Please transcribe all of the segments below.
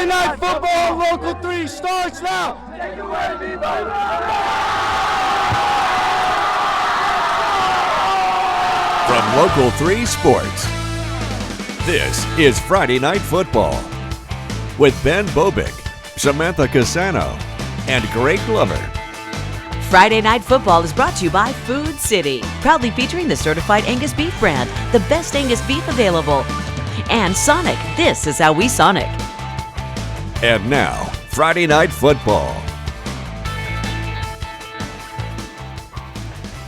Friday Night Football Local 3 starts now. Take it away, B-Baylor. From Local 3 Sports, this is Friday Night Football with Ben Bobick, Samantha Casano, and Greg Glover. Friday Night Football is brought to you by Food City, proudly featuring the certified Angus beef brand, the best Angus beef available. And Sonic, this is how we Sonic. And now, Friday Night Football.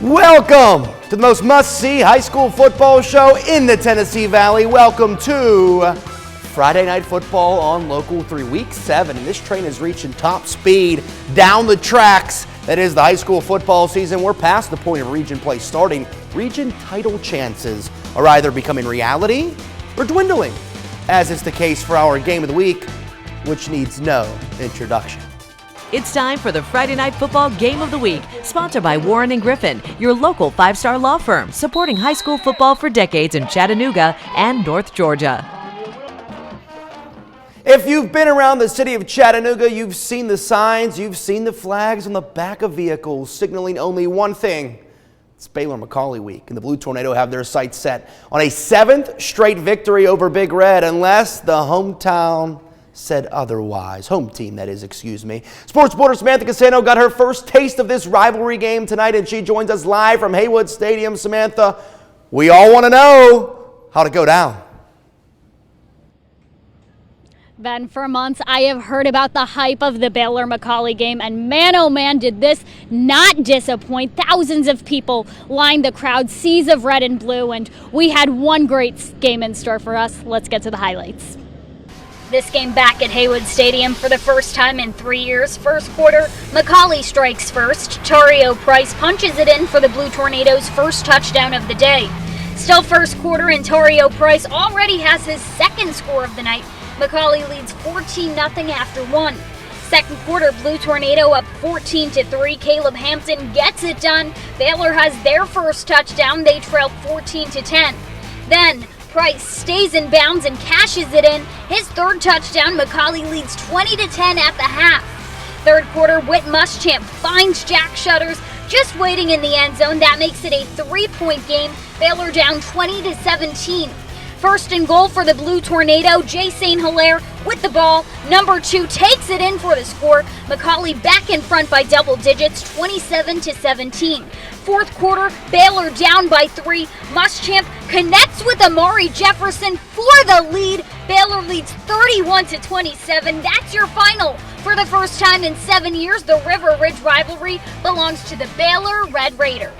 Welcome to the most must-see high school football show in the Tennessee Valley. Welcome to Friday Night Football on Local 3, Week 7. And this train is reaching top speed down the tracks. That is the high school football season. We're past the point of region play starting. Region title chances are either becoming reality or dwindling, as is the case for our game of the week, which needs no introduction. It's time for the Friday Night Football Game of the Week, sponsored by Warren & Griffin, your local five-star law firm, supporting high school football for decades in Chattanooga and North Georgia. If you've been around the city of Chattanooga, you've seen the signs, you've seen the flags on the back of vehicles signaling only one thing. It's Baylor McCallie week, and the Blue Tornado have their sights set on a 7th straight victory over Big Red, unless the hometown said otherwise. Home team, that is, excuse me. Sports reporter Samantha Casano got her first taste of this rivalry game tonight, and she joins us live from Haywood Stadium. Samantha, we all want to know how'd it go down? Ben, for months I have heard about the hype of the Baylor McCallie game, and man oh man did this not disappoint. Thousands of people lined the crowd, seas of red and blue, and we had one great game in store for us. Let's get to the highlights. This game back at Haywood Stadium for the first time in 3 years. First quarter, McCallie strikes first. Tario Price punches it in for the Blue Tornadoes' first touchdown of the day. Still first quarter, and Tario Price already has his second score of the night. McCallie leads 14-0 after one. Second quarter, Blue Tornado up 14-3. Caleb Hampton gets it done. Baylor has their first touchdown. They trail 14-10. Then Price stays in bounds and cashes it in. His third touchdown. McCallie leads 20-10 at the half. Third quarter, Whit Muschamp finds Jack Shutters just waiting in the end zone. That makes it a 3-point game. Baylor down 20-17. First and goal for the Blue Tornado. Jay St. Hilaire with the ball. Number 2 takes it in for the score. McCallie back in front by double digits, 27-17. Fourth quarter, Baylor down by 3. Muschamp connects with Amari Jefferson for the lead. Baylor leads 31-27. That's your final. For the first time in 7 years, the River Ridge rivalry belongs to the Baylor Red Raiders.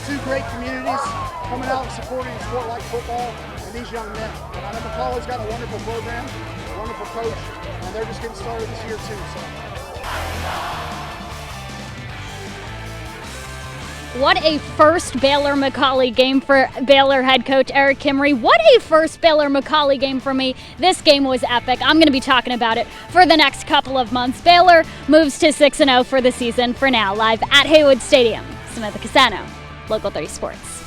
Two great communities coming out and supporting a sport like football and these young men. And I know McCallie's got a wonderful program, a wonderful coach, and they're just getting started this year too. What a first Baylor McCallie game for Baylor head coach Eric Kimry. What a first Baylor McCallie game for me. This game was epic. I'm going to be talking about it for the next couple of months. Baylor moves to 6-0 for the season. For now, live at Haywood Stadium, Samantha Casano, Local 3 Sports.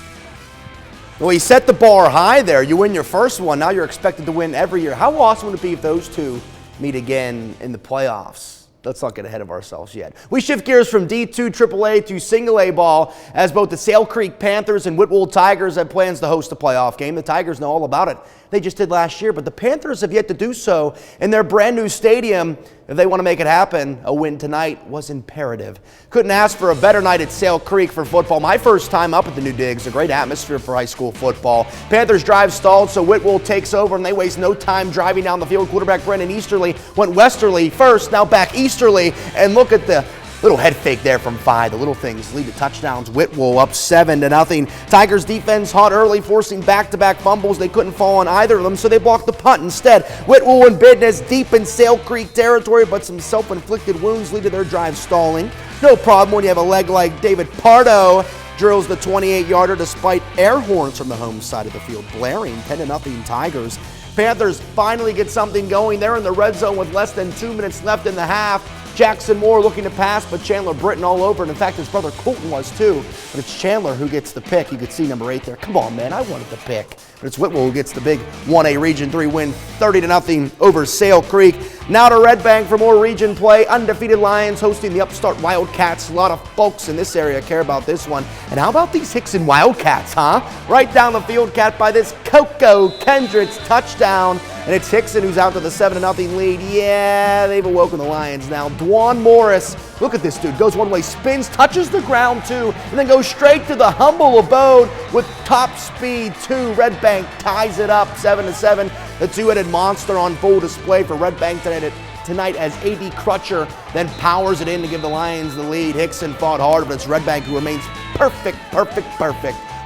Well, you set the bar high there. You win your first one. Now you're expected to win every year. How awesome would it be if those two meet again in the playoffs? Let's not get ahead of ourselves yet. We shift gears from D2 AAA to single A ball, as both the Sale Creek Panthers and Whitwell Tigers have plans to host a playoff game. The Tigers know all about it. They just did last year, but the Panthers have yet to do so in their brand new stadium. If they want to make it happen, a win tonight was imperative. Couldn't ask for a better night at Sale Creek for football. My first time up at the new digs, a great atmosphere for high school football. Panthers drive stalled, so Whitwell takes over, and they waste no time driving down the field. Quarterback Brennan Easterly went westerly first, now back easterly, and look at the little head fake there from 5. The little things lead to touchdowns. Whitwell up 7-0. Tigers defense hot early, forcing back-to-back fumbles. They couldn't fall on either of them, so they blocked the punt instead. Whitwell and business deep in Sale Creek territory, but some self-inflicted wounds lead to their drive stalling. No problem when you have a leg like David Pardo drills the 28-yarder despite air horns from the home side of the field, blaring. 10-0 Tigers. Panthers finally get something going. They're in the red zone with less than 2 minutes left in the half. Jackson Moore looking to pass, but Chandler Britton all over. And in fact, his brother Colton was too. But it's Chandler who gets the pick. You can see number 8 there. Come on, man, I wanted the pick. But it's Whitwell who gets the big 1A Region 3 win, 30-0 over Sale Creek. Now to Red Bank for more region play. Undefeated Lions hosting the upstart Wildcats. A lot of folks in this area care about this one. And how about these Hickson Wildcats, huh? Right down the field, Cat by this Coco Kendricks touchdown. And it's Hickson who's out to the 7-0 lead. Yeah, they've awoken the Lions now. Dwan Morris, look at this dude. Goes one way, spins, touches the ground too, and then goes straight to the humble abode with top speed too. Red Bank ties it up 7-7. The two-headed monster on full display for Red Bank tonight as A.D. Crutcher then powers it in to give the Lions the lead. Hickson fought hard, but it's Red Bank who remains perfect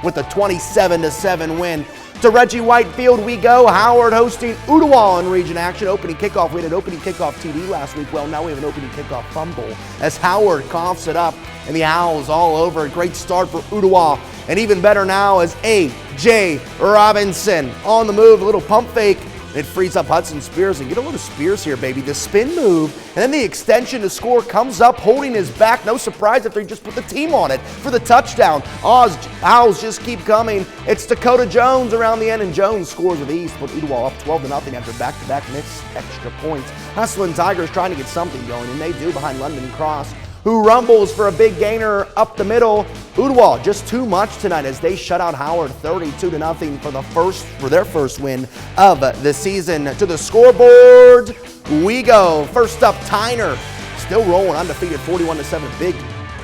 with a 27-7 win. To Reggie White Field we go. Howard hosting Ottawa in region action. Opening kickoff. We had an opening kickoff TD last week. Well, now we have an opening kickoff fumble as Howard coughs it up and the Owls all over. A great start for Ottawa. And even better now as A.J. Robinson on the move. A little pump fake. It frees up Hudson Spears, and get a load of Spears here, baby. The spin move, and then the extension to score comes up, holding his back. No surprise if they just put the team on it for the touchdown. Owls just keep coming. It's Dakota Jones around the end, and Jones scores with ease. Put Ottawa up 12-0 after back-to-back missed extra points. Hustling Tigers trying to get something going, and they do behind London Cross, who rumbles for a big gainer up the middle. Ottawa just too much tonight as they shut out Howard 32-0 for their first win of the season. To the scoreboard we go. First up, Tyner still rolling undefeated, 41-7, big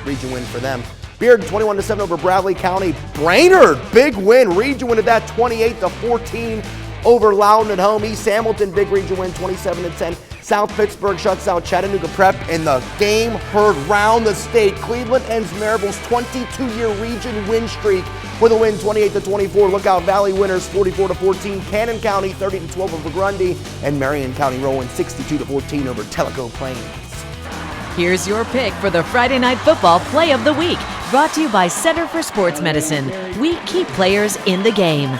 region win for them. Beard 21-7 over Bradley County. Brainerd, big win, region win at that, 28-14 over Loudon at home. East Hamilton, big region win, 27-10. South Pittsburgh shuts out Chattanooga Prep in the game heard round the state. Cleveland ends Maryville's 22-year region win streak with a win 28-24. Lookout Valley winners 44-14. Cannon County 30-12 over Grundy, and Marion County rolling 62-14 over Tellico Plains. Here's your pick for the Friday Night Football Play of the Week, brought to you by Center for Sports Medicine. We keep players in the game.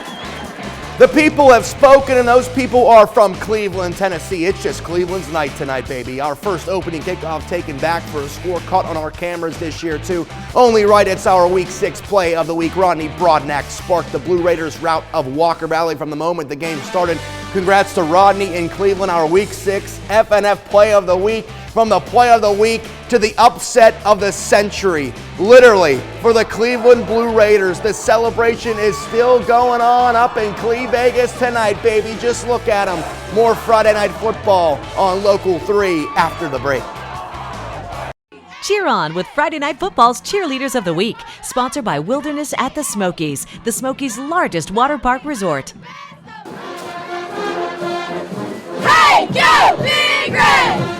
The people have spoken, and those people are from Cleveland, Tennessee. It's just Cleveland's night tonight, baby. Our first opening kickoff taken back for a score caught on our cameras this year, too. Only right, it's our Week 6 play of the week. Rodney Broadnack sparked the Blue Raiders' rout of Walker Valley from the moment the game started. Congrats to Rodney in Cleveland, our Week 6 FNF play of the week. From the play of the week to the upset of the century. Literally, for the Cleveland Blue Raiders, the celebration is still going on up in Cleve Vegas tonight, baby. Just look at them. More Friday Night Football on Local 3 after the break. Cheer on with Friday Night Football's Cheerleaders of the Week, sponsored by Wilderness at the Smokies, the Smokies' largest water park resort. Hey, go, Big Red!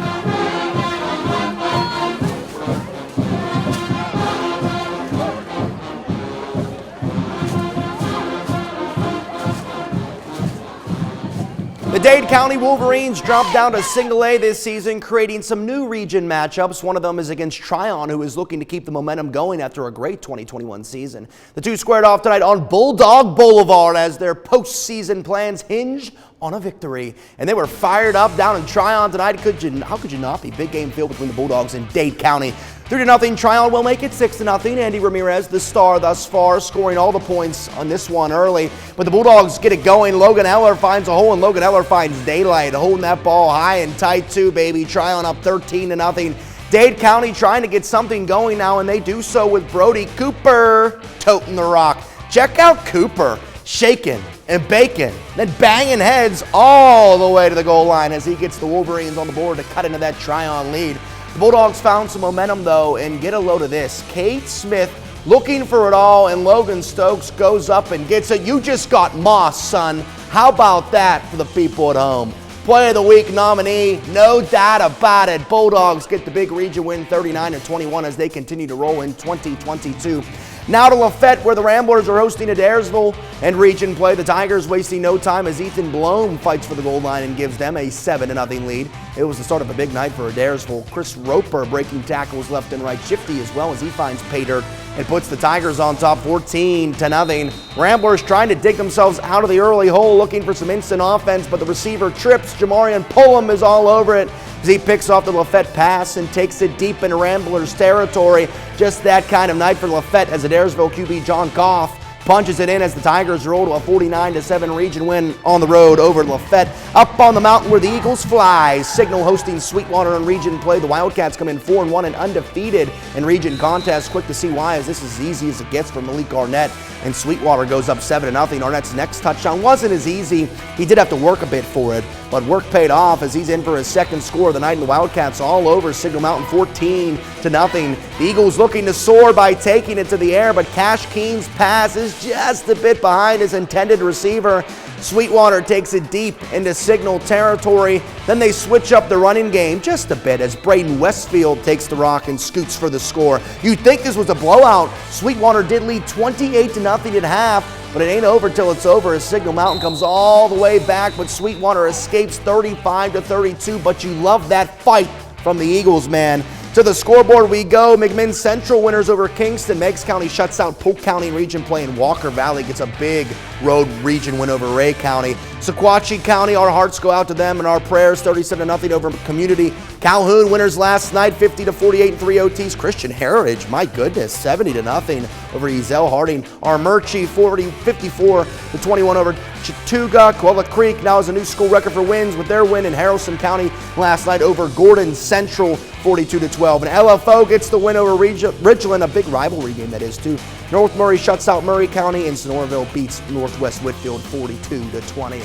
The Dade County Wolverines dropped down to single A this season, creating some new region matchups. One of them is against Tryon, who is looking to keep the momentum going after a great 2021 season. The two squared off tonight on Bulldog Boulevard as their postseason plans hinge on a victory. And they were fired up down in Tryon tonight. How could you not be? Big game field between the Bulldogs and Dade County. 3-0 Tryon will make it 6-0. Andy Ramirez, the star thus far, scoring all the points on this one early. But the Bulldogs get it going. Logan Eller finds a hole, and Logan Eller finds daylight, holding that ball high and tight too, baby. Tryon up 13-0. Dade County trying to get something going now, and they do so with Brody Cooper toting the rock. Check out Cooper shaking and baking, then banging heads all the way to the goal line as he gets the Wolverines on the board to cut into that Tryon lead. The Bulldogs found some momentum, though, and get a load of this. Kate Smith looking for it all, and Logan Stokes goes up and gets it. You just got moss, son. How about that for the people at home? Play of the Week nominee, no doubt about it. Bulldogs get the big region win 39-21 as they continue to roll in 2022. Now to Lafayette, where the Ramblers are hosting Adairsville and region play. The Tigers wasting no time as Ethan Blome fights for the goal line and gives them a 7-0 lead. It was the start of a big night for Adairsville. Chris Roper breaking tackles left and right. Shifty as well as he finds pay dirt It puts the Tigers on top 14-0. Ramblers trying to dig themselves out of the early hole, looking for some instant offense, but the receiver trips. Jamarian Pullum is all over it as he picks off the Lafette pass and takes it deep into Ramblers territory. Just that kind of night for Lafette as Adairsville QB John Goff punches it in as the Tigers roll to a 49-7 region win on the road over Lafette. Up on the mountain where the Eagles fly, Signal hosting Sweetwater in region play. The Wildcats come in 4-1 and undefeated in region contests. Quick to see why, as this is as easy as it gets for Malik Arnett. And Sweetwater goes up 7-0. Arnett's next touchdown wasn't as easy. He did have to work a bit for it, but work paid off as he's in for his second score of the night. And the Wildcats all over Signal Mountain 14-0. The Eagles looking to soar by taking it to the air, but Cash Keen's pass is just a bit behind his intended receiver. Sweetwater takes it deep into Signal territory. Then they switch up the running game just a bit as Braden Westfield takes the rock and scoots for the score. You'd think this was a blowout. Sweetwater did lead 28-0 at half, but it ain't over till it's over as Signal Mountain comes all the way back, but Sweetwater escapes 35-32. But you love that fight from the Eagles, man. To the scoreboard we go. McMinn Central winners over Kingston. Meigs County shuts out Polk County in region play, and Walker Valley gets a big road region win over Ray County. Sequatchie County, our hearts go out to them and our prayers, 37-0 over Community. Calhoun winners last night, 50-48 in 3 OTs. Christian Heritage, my goodness, 70-0 over Ezel Harding. Our Murchie, 54-21 over Chattooga. Coella Creek now has a new school record for wins with their win in Harrelson County last night over Gordon Central, 42-12. And LFO gets the win over Ridgeland, a big rivalry game that is too. North Murray shuts out Murray County, and Sonoraville beats Northwest Whitfield 42-20.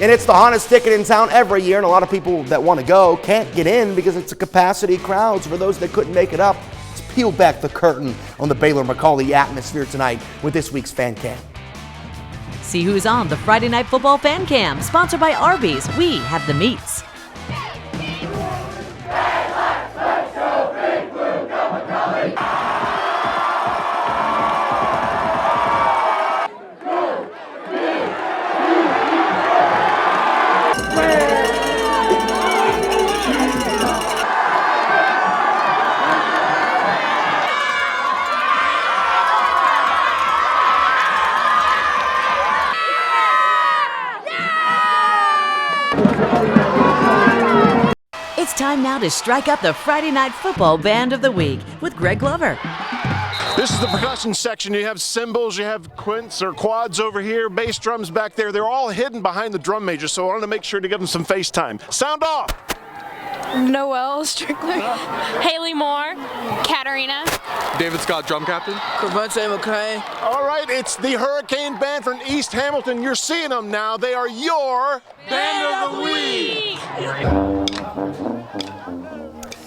And it's the hottest ticket in town every year, and a lot of people that want to go can't get in because it's a capacity crowd. So for those that couldn't make it up, let's peel back the curtain on the Baylor McCallie atmosphere tonight with this week's Fan Cam. See who's on the Friday Night Football Fan Cam, sponsored by Arby's. We have the meats. It's time now to strike up the Friday Night Football Band of the Week with Greg Glover. This is the percussion section. You have cymbals, you have quints or quads over here, bass drums back there. They're all hidden behind the drum major, so I wanted to make sure to give them some face time. Sound off! Noel Strickler, Haley Moore, Katarina, David Scott, drum captain. Clemente McCray. All right, it's the Hurricane Band from East Hamilton. You're seeing them now. They are your Band of the Week.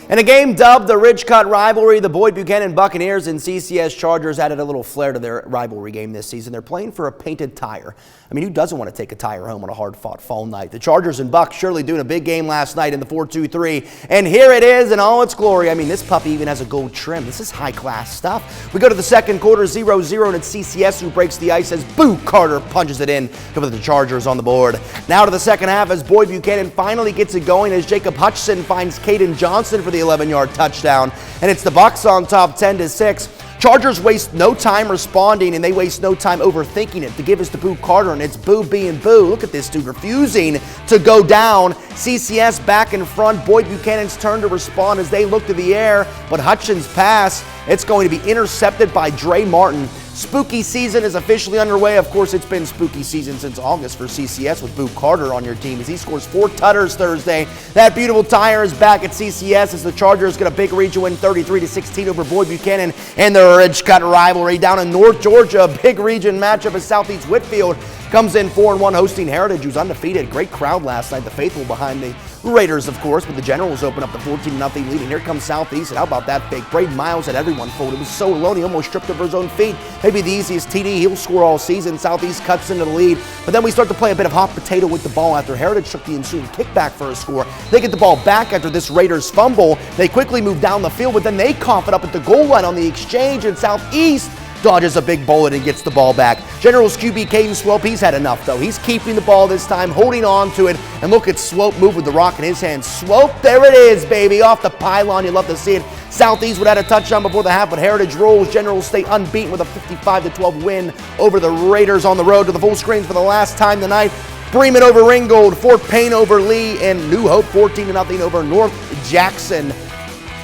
In a game dubbed the Ridgecut Rivalry, the Boyd Buchanan Buccaneers and CCS Chargers added a little flair to their rivalry game this season. They're playing for a painted tire. I mean, who doesn't want to take a tire home on a hard-fought fall night? The Chargers and Bucks surely doing a big game last night in the 4-2-3, and here it is in all its glory. I mean, this puppy even has a gold trim. This is high-class stuff. We go to the second quarter, 0-0, and it's CCS who breaks the ice as Boo Carter punches it in to put the Chargers on the board. Now to the second half as Boyd Buchanan finally gets it going as Jacob Hutchison finds Caden Johnson for the 11-yard touchdown, and it's the Bucks on top 10-6. Chargers waste no time responding, and they waste no time overthinking it. To give us to Boo Carter, and it's Boo being Boo. Look at this dude refusing to go down. CCS back in front. Boyd Buchanan's turn to respond as they look to the air, but Hutchins' pass, it's going to be intercepted by Dre Martin. Spooky season is officially underway. Of course, it's been spooky season since August for CCS with Boo Carter on your team as he scores 4 tutters Thursday. That beautiful tire is back at CCS as the Chargers get a big region win 33-16 over Boyd Buchanan and their Ridgecut rivalry down in North Georgia. A big region matchup as Southeast Whitfield comes in 4-1 hosting Heritage, who's undefeated. Great crowd last night. The faithful behind the Raiders, of course, but the Generals open up the 14-0 lead, and here comes Southeast, and how about that fake? Braden Miles had everyone fooled. It was so alone, he almost tripped over his own feet. Maybe the easiest TD he'll score all season. Southeast cuts into the lead, but then we start to play a bit of hot potato with the ball after Heritage took the ensuing kickback for a score. They get the ball back after this Raiders fumble. They quickly move down the field, but then they cough it up at the goal line on the exchange, and Southeast dodges a big bullet and gets the ball back. Generals QB Caden Swope, he's had enough though. He's keeping the ball this time, holding on to it, and look at Swope move with the rock in his hand. Swope, there it is, baby, off the pylon. You love to see it. Southeast would have had a touchdown before the half, but Heritage rolls. Generals stay unbeaten with a 55-12 win over the Raiders on the road. To the full screens for the last time tonight. Bremen over Ringgold, Fort Payne over Lee, and New Hope 14-0 over North Jackson.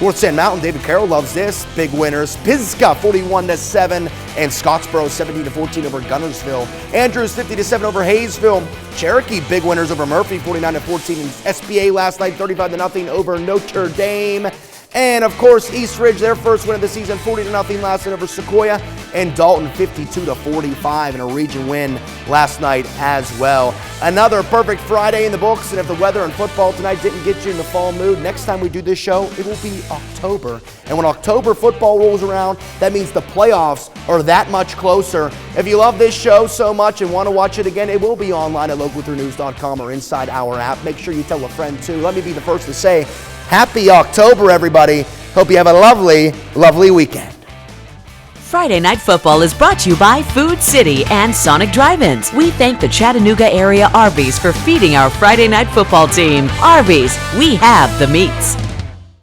North Sand Mountain, David Carroll loves this. Big winners. Pisgah 41-7 and Scottsboro 17-14 over Gunnersville. Andrews 50-7 over Hayesville. Cherokee big winners over Murphy 49-14. And SBA last night 35-0 over Notre Dame. And of course, East Ridge, their first win of the season, 40-0 last night over Sequoia, and Dalton 52-45 in a region win last night as well. Another perfect Friday in the books, and if the weather and football tonight didn't get you in the fall mood, next time we do this show, it will be October. And when October football rolls around, that means the playoffs are that much closer. If you love this show so much and want to watch it again, it will be online at local3news.com or inside our app. Make sure you tell a friend too. Let me be the first to say, happy October, everybody. Hope you have a lovely, lovely weekend. Friday Night Football is brought to you by Food City and Sonic Drive-Ins. We thank the Chattanooga area Arby's for feeding our Friday Night Football team. Arby's, we have the meats.